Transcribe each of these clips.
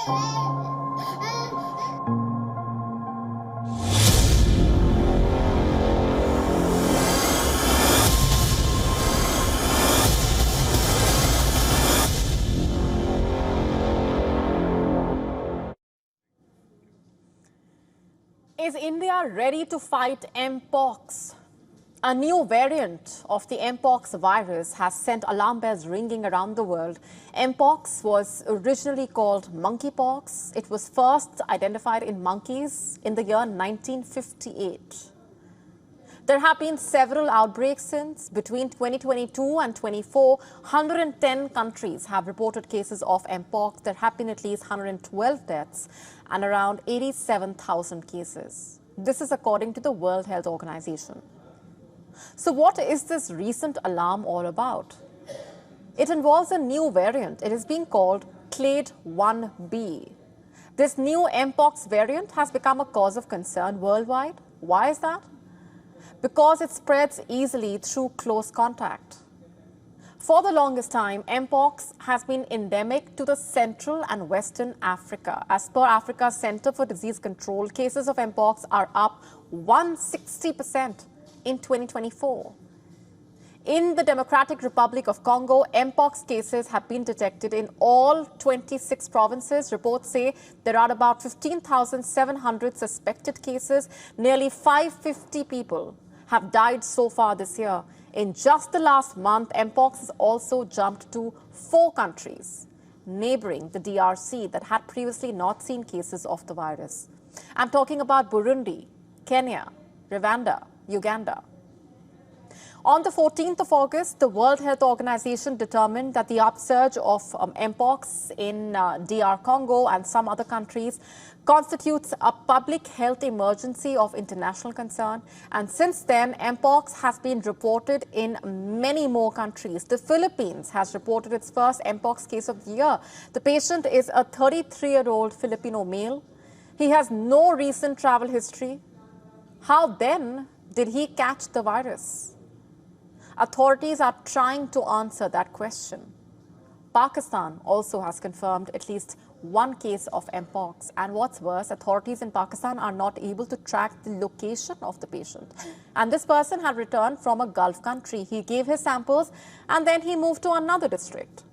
Is India ready to fight Mpox? A new variant of the Mpox virus has sent alarm bells ringing around the world. Mpox was originally called monkeypox. It was first identified in monkeys in the year 1958. There have been several outbreaks since. Between 2022 and 24, 110 countries have reported cases of Mpox. There have been at least 112 deaths and around 87,000 cases. This is according to the World Health Organization. So what is this recent alarm all about? It involves a new variant. It is being called Clade 1b. This new Mpox variant has become a cause of concern worldwide. Why is that? Because it spreads easily through close contact. For the longest time, Mpox has been endemic to the Central and Western Africa. As per Africa's Center for Disease Control, cases of Mpox are up 160% in 2024. In the Democratic Republic of Congo, Mpox cases have been detected in all 26 provinces. Reports say there are about 15,700 suspected cases. Nearly 550 people have died so far this year. In just the last month, Mpox has also jumped to 4 countries neighboring the DRC that had previously not seen cases of the virus. I'm talking about Burundi, Kenya, Rwanda, Uganda. On the 14th of August, the World Health Organization determined that the upsurge of Mpox in DR Congo and some other countries constitutes a public health emergency of international concern. And since then, Mpox has been reported in many more countries. The Philippines has reported its first Mpox case of the year. The patient is a 33-year-old Filipino male. He has no recent travel history. How then did he catch the virus? Authorities are trying to answer that question. Pakistan also has confirmed at least 1 case of Mpox. And what's worse, authorities in Pakistan are not able to track the location of the patient. And this person had returned from a Gulf country. He gave his samples and then he moved to another district.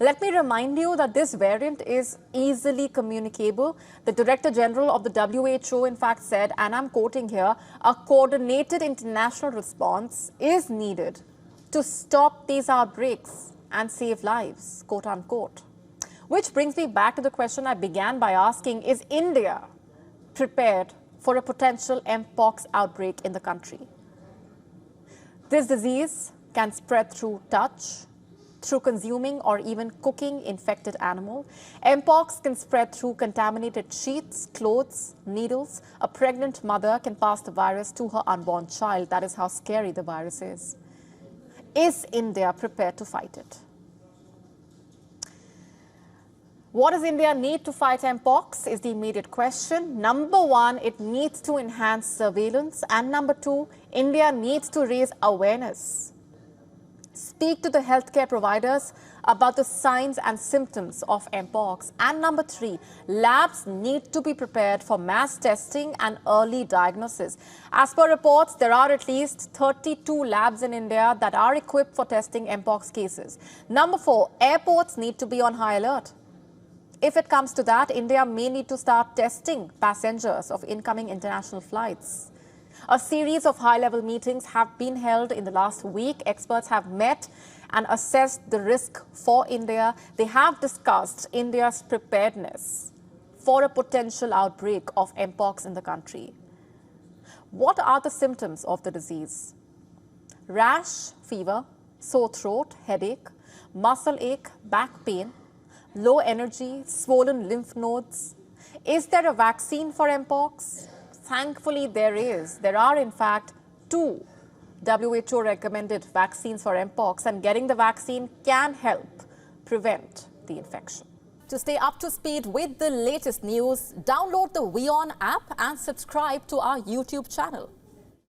Let me remind you that this variant is easily communicable. The Director General of the WHO, in fact, said, and I'm quoting here, a coordinated international response is needed to stop these outbreaks and save lives, quote unquote. Which brings me back to the question I began by asking, is India prepared for a potential Mpox outbreak in the country? This disease can spread through touch, through consuming or even cooking infected animal. Mpox can spread through contaminated sheets, clothes, needles. A pregnant mother can pass the virus to her unborn child. That is how scary the virus is. Is India prepared to fight it? What does India need to fight Mpox is the immediate question. Number 1, it needs to enhance surveillance. And number 2, India needs to raise awareness. Speak to the healthcare providers about the signs and symptoms of Mpox. And number 3, labs need to be prepared for mass testing and early diagnosis. As per reports, there are at least 32 labs in India that are equipped for testing Mpox cases. Number 4, airports need to be on high alert. If it comes to that, India may need to start testing passengers of incoming international flights. A series of high-level meetings have been held in the last week. Experts have met and assessed the risk for India. They have discussed India's preparedness for a potential outbreak of Mpox in the country. What are the symptoms of the disease? Rash, fever, sore throat, headache, muscle ache, back pain, low energy, swollen lymph nodes. Is there a vaccine for Mpox? Thankfully, there is. There are, in fact, 2 WHO-recommended vaccines for Mpox, and getting the vaccine can help prevent the infection. To stay up to speed with the latest news, download the WION app and subscribe to our YouTube channel.